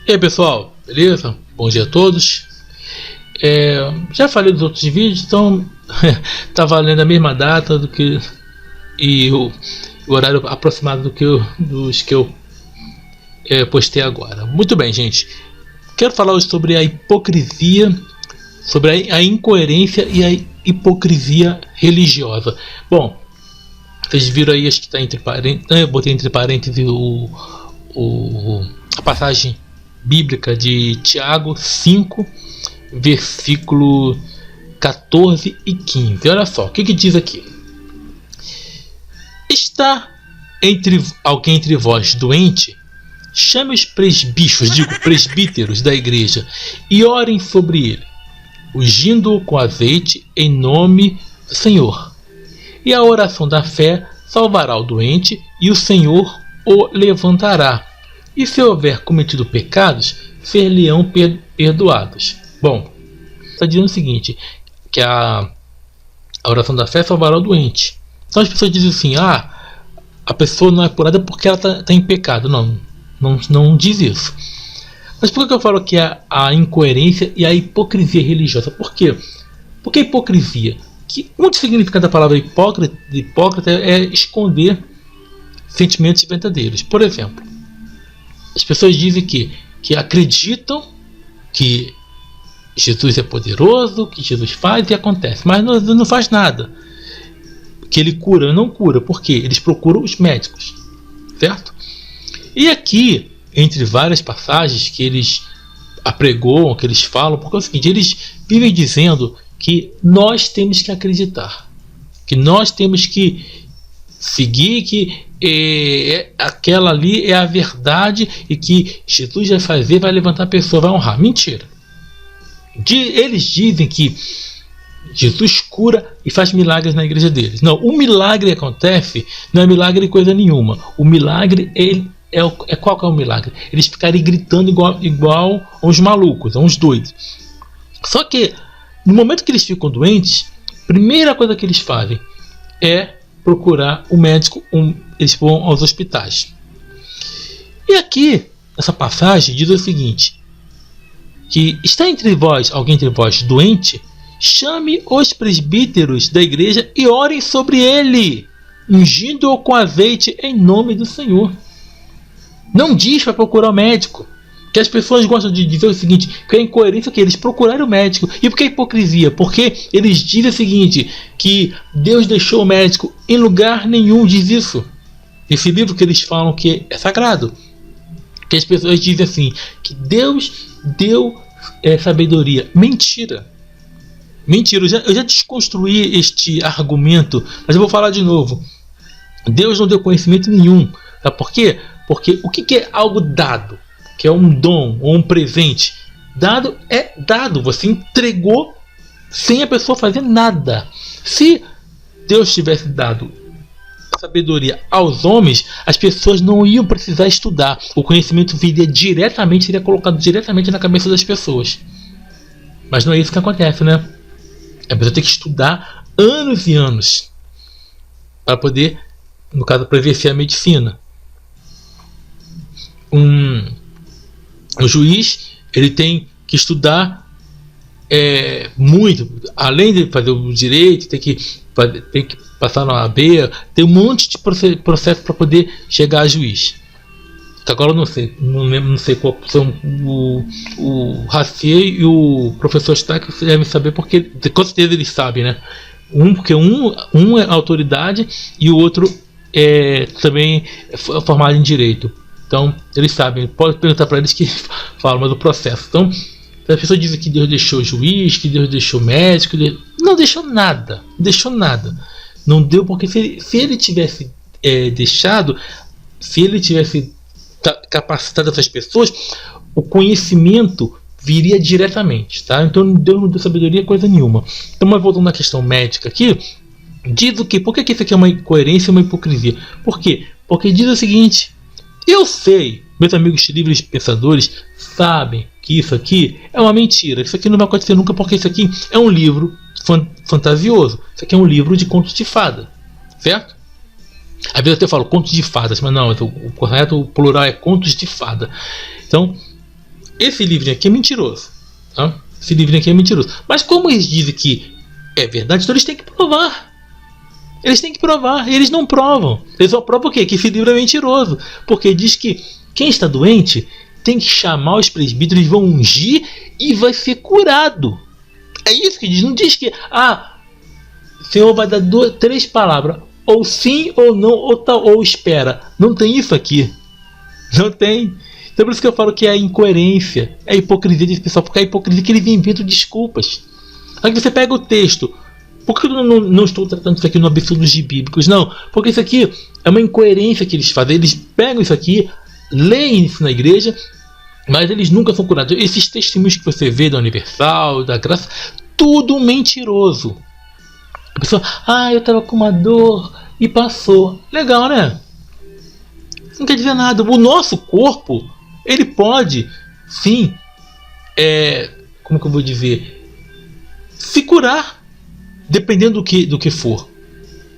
E aí pessoal, beleza? Bom dia a todos. Já falei dos outros vídeos, então tá valendo a mesma data do que e o horário aproximado dos que eu postei agora. Muito bem, gente. Quero falar hoje sobre a hipocrisia, sobre a incoerência e a hipocrisia religiosa. Bom, vocês viram aí, acho que está entre parênteses, eu botei entre parênteses a passagem bíblica de Tiago 5, versículo 14 e 15. Olha só, o que diz aqui? Está alguém entre vós doente? Chame os presbíteros da igreja e orem sobre ele, ungindo-o com azeite em nome do Senhor. E a oração da fé salvará o doente, e o Senhor o levantará. E se houver cometido pecados, ser-lhe-ão perdoados. Bom, está dizendo o seguinte, que a oração da fé salvará o doente. Então as pessoas dizem assim, a pessoa não é curada porque ela está em pecado. Não diz isso. Mas por que eu falo que é a incoerência e a hipocrisia religiosa? Por quê? Porque a hipocrisia, que muito significado da palavra hipócrita é esconder sentimentos verdadeiros. Por exemplo, as pessoas dizem que acreditam que Jesus é poderoso, que Jesus faz e acontece, mas não faz nada. Que ele cura, não cura. Por quê? Eles procuram os médicos, certo? E aqui, entre várias passagens que eles apregoam, que eles falam, porque é o seguinte, eles vivem dizendo que nós temos que acreditar, que nós temos que seguir, que aquela ali é a verdade e que Jesus vai levantar a pessoa, vai honrar. Mentira. Eles dizem que Jesus cura e faz milagres na igreja deles. Não, o milagre acontece, não é milagre coisa nenhuma. O milagre qual que é o milagre? Eles ficarem gritando igual a uns malucos, a uns doidos. Só que no momento que eles ficam doentes, a primeira coisa que eles fazem é procurar o médico, eles vão aos hospitais. E aqui, essa passagem diz o seguinte, que está alguém entre vós doente? Chame os presbíteros da igreja e orem sobre ele, ungindo-o com azeite em nome do Senhor. Não diz para procurar o médico. Que as pessoas gostam de dizer o seguinte, que é incoerência que eles procuraram o médico. E por que hipocrisia? Porque eles dizem o seguinte, que Deus deixou o médico em lugar nenhum, diz isso. Esse livro que eles falam que é sagrado. Que as pessoas dizem assim, que Deus deu sabedoria. Mentira. Mentira, eu já desconstruí este argumento, mas eu vou falar de novo. Deus não deu conhecimento nenhum. Sabe por quê? Porque o que é algo dado? Que é um dom ou um presente. Dado é dado. Você entregou sem a pessoa fazer nada. Se Deus tivesse dado sabedoria aos homens, as pessoas não iam precisar estudar. O conhecimento seria colocado diretamente na cabeça das pessoas. Mas não é isso que acontece, né? A pessoa tem que estudar anos e anos para poder, no caso, para exercer a medicina. O juiz, ele tem que estudar muito, além de fazer o direito, tem que passar na OAB, tem um monte de processo para poder chegar a juiz. Agora eu não sei qual são o Racier e o professor Stark, vocês devem saber, porque com certeza eles sabem, né? Porque um é autoridade e o outro também é formado em direito. Então, eles sabem, pode perguntar para eles que falam mais do processo. Então, as pessoas dizem que Deus deixou o juiz, que Deus deixou o médico, não deixou nada, não deu, porque se ele tivesse deixado, se ele tivesse capacitado essas pessoas, o conhecimento viria diretamente, tá? Então Deus não deu sabedoria coisa nenhuma. Então, mas voltando na questão médica aqui, diz o quê? Por que isso aqui é uma incoerência e uma hipocrisia? Por quê? Porque diz o seguinte, eu sei, meus amigos livres pensadores sabem que isso aqui é uma mentira. Isso aqui não vai acontecer nunca, porque isso aqui é um livro fantasioso. Isso aqui é um livro de contos de fada, certo? Às vezes eu até falo contos de fadas, mas não, o correto, o plural é contos de fada. Então, esse livrinho aqui é mentiroso. Tá? Esse livrinho aqui é mentiroso. Mas como eles dizem que é verdade, então eles têm que provar. Eles têm que provar. E eles não provam. Eles só provam o quê? Que esse livro é mentiroso. Porque diz que quem está doente tem que chamar os presbíteros, vão ungir e vai ser curado. É isso que diz. Não diz que o Senhor vai dar 3 palavras. Ou sim, ou não, ou tal, ou espera. Não tem isso aqui. Não tem. Então por isso que eu falo que é a incoerência. É a hipocrisia desse pessoal. Porque é a hipocrisia que eles inventam desculpas. Aí você pega o texto. Por que eu não estou tratando isso aqui no absurdos bíblicos? Não. Porque isso aqui é uma incoerência que eles fazem. Eles pegam isso aqui, leem isso na igreja, mas eles nunca são curados. Esses testemunhos que você vê da Universal, da Graça, tudo mentiroso. A pessoa, eu estava com uma dor e passou. Legal, né? Isso não quer dizer nada. O nosso corpo, ele pode, sim, como que eu vou dizer, se curar, dependendo do que for.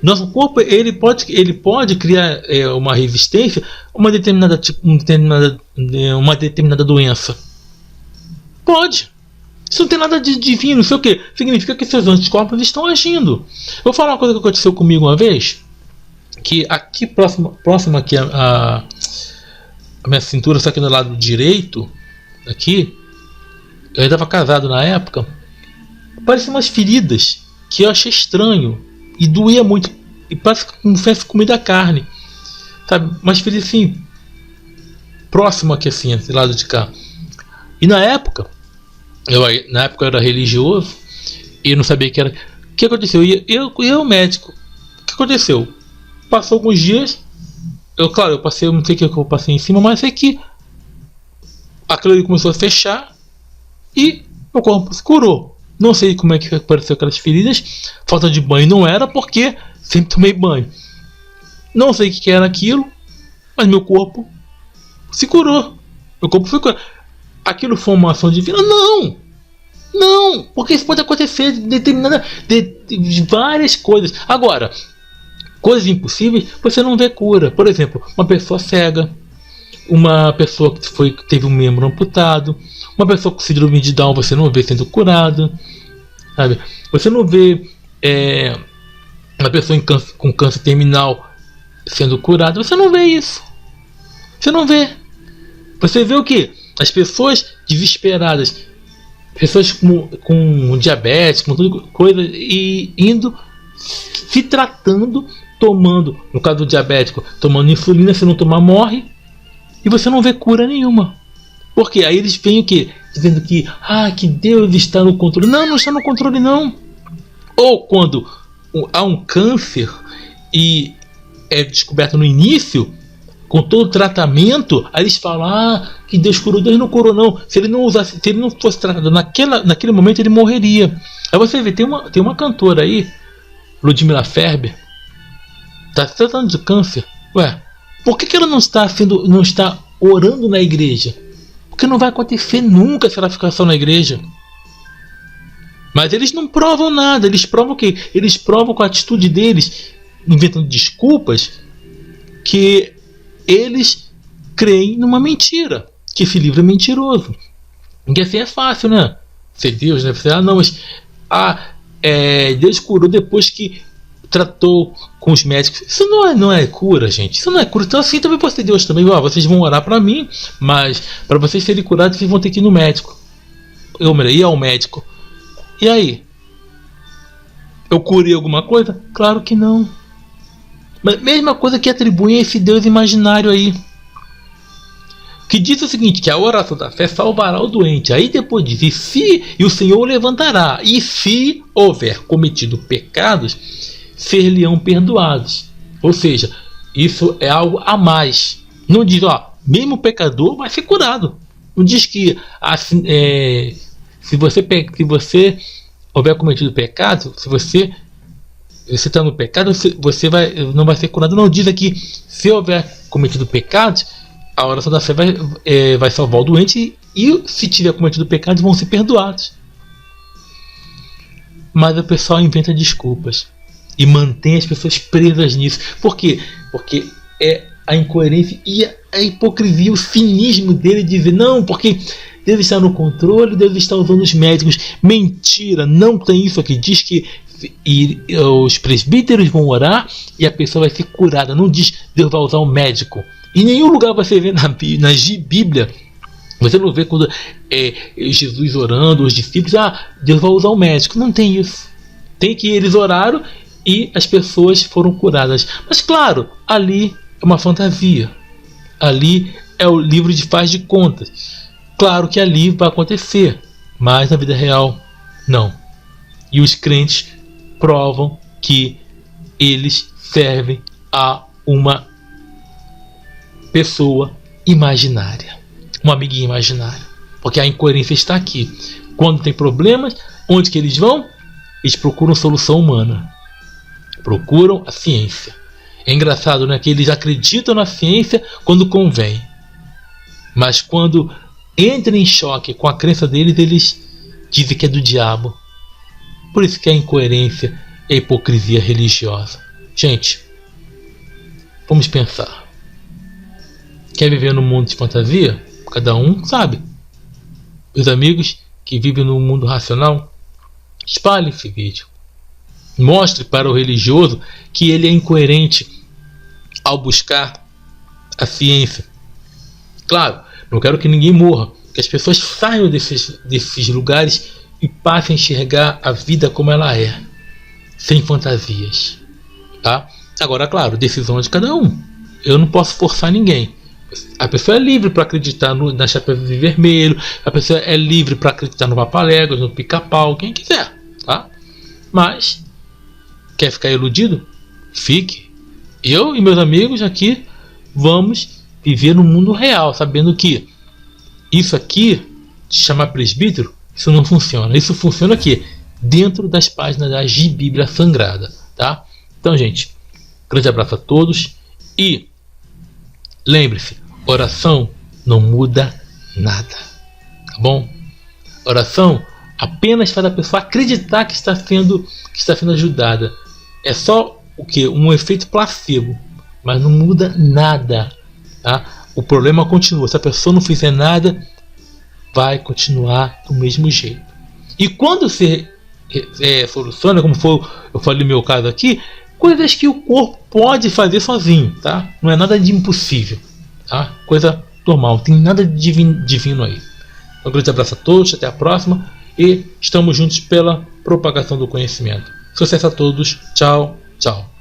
Nosso corpo, ele pode criar uma resistência a uma determinada doença. Pode. Isso não tem nada de divino, não sei o que. Significa que seus anticorpos estão agindo. Vou falar uma coisa que aconteceu comigo uma vez. Que aqui próximo aqui a minha cintura, só que no lado direito, aqui, eu ainda estava casado na época, pareciam umas feridas que eu achei estranho e doía muito. E parece que não fez comida a carne, sabe? Mas feridas assim, próximo aqui assim, desse lado de cá. E na época eu era religioso e eu não sabia que era. O que aconteceu? Eu ao médico. O que aconteceu? Passou alguns dias. Eu passei, eu não sei o que eu passei em cima, mas sei que aquilo ali começou a fechar e o corpo se curou. Não sei como é que apareceu aquelas feridas. Falta de banho não era, porque sempre tomei banho. Não sei o que era aquilo, mas meu corpo se curou. Meu corpo foi curado. Aquilo foi uma ação divina? Não! Não! Porque isso pode acontecer de várias coisas. Agora, coisas impossíveis, você não vê cura. Por exemplo, uma pessoa cega, uma pessoa que teve um membro amputado, uma pessoa com síndrome de Down, você não vê sendo curada, sabe? Você não vê uma pessoa com câncer terminal sendo curada. Você não vê isso. Você não vê. Você vê o que? As pessoas desesperadas, pessoas com diabetes, com tudo coisa, e indo se tratando, tomando, no caso do diabético, tomando insulina, se não tomar morre, e você não vê cura nenhuma. Por quê? Aí eles vêm o quê? Dizendo que que Deus está no controle. Não, não está no controle não. Ou quando há um câncer e é descoberto no início, com todo o tratamento, aí eles falam que Deus curou. Deus não curou não. Se ele não fosse tratado naquele momento, ele morreria. Aí você vê, tem uma cantora aí, Ludmilla Ferber, está se tratando de câncer. Ué, por que ela não está orando na igreja? Porque não vai acontecer nunca se ela ficar só na igreja. Mas eles não provam nada. Eles provam o quê? Eles provam com a atitude deles, inventando desculpas, que eles creem numa mentira, que esse livro é mentiroso. Porque assim é fácil, né? Ser Deus, né? Você, não, mas Deus curou depois que tratou com os médicos. Isso não é cura, gente. Isso não é cura. Então assim também pode ser Deus também. Vocês vão orar para mim, mas para vocês serem curados, vocês vão ter que ir no médico. Ir ao médico. E aí? Eu curei alguma coisa? Claro que não. Mas mesma coisa que atribuem a esse Deus imaginário aí, que diz o seguinte, que a oração da fé salvará o doente. Aí depois diz, e o Senhor o levantará, e se houver cometido pecados, ser-lhe-ão perdoados. Ou seja, isso é algo a mais. Não diz, mesmo o pecador vai ser curado. Não diz que assim, se você houver cometido pecado, se você está no pecado, você não vai ser curado. Não, diz aqui, se houver cometido pecados, a oração da fé vai salvar o doente, e se tiver cometido pecados, vão ser perdoados. Mas o pessoal inventa desculpas e mantém as pessoas presas nisso. Por quê? Porque a incoerência e a hipocrisia, o cinismo dele de dizer, não, porque Deus está no controle, Deus está usando os médicos. Mentira, não tem isso aqui. Diz que os presbíteros vão orar e a pessoa vai ser curada. Não diz Deus vai usar um médico. Em nenhum lugar você vê na Bíblia, você não vê quando Jesus orando, os discípulos, Deus vai usar um médico. Não tem isso. Tem que eles oraram e as pessoas foram curadas. Mas claro, ali é uma fantasia. Ali é o livro de faz de contas. Claro que ali vai acontecer, mas na vida real, não. E os crentes provam que eles servem a uma pessoa imaginária, uma amiguinha imaginária, porque a incoerência está aqui. Quando tem problemas, onde que eles vão? Eles procuram solução humana, procuram a ciência. É engraçado, né, que eles acreditam na ciência quando convém, mas quando entram em choque com a crença deles, eles dizem que é do diabo. Por isso que a incoerência e a hipocrisia religiosa. Gente, vamos pensar. Quer viver num mundo de fantasia? Cada um sabe. Meus amigos que vivem no mundo racional, espalhe esse vídeo. Mostre para o religioso que ele é incoerente ao buscar a ciência. Claro, não quero que ninguém morra, que as pessoas saiam desses lugares e passem a enxergar a vida como ela é, sem fantasias, tá? Agora, claro, decisão de cada um. Eu não posso forçar ninguém. A pessoa é livre para acreditar na Chapeuzinho Vermelho, a pessoa é livre para acreditar no Papaléguas, no Pica-Pau, quem quiser, tá? Mas quer ficar iludido? Fique. Eu e meus amigos aqui vamos viver no mundo real, sabendo que isso aqui, de chamar presbítero, isso não funciona. Isso funciona aqui, dentro das páginas da Bíblia Sagrada, tá? Então, gente, grande abraço a todos e lembre-se, oração não muda nada, tá bom? Oração apenas faz a pessoa acreditar que está sendo ajudada. É só o que? Um efeito placebo, mas não muda nada, tá? O problema continua. Se a pessoa não fizer nada, vai continuar do mesmo jeito. E quando se soluciona, como eu falei no meu caso aqui, coisas que o corpo pode fazer sozinho, tá? Não é nada de impossível, tá? Coisa normal, não tem nada de divino aí. Um grande abraço a todos, até a próxima e estamos juntos pela propagação do conhecimento. Sucesso a todos, tchau, tchau.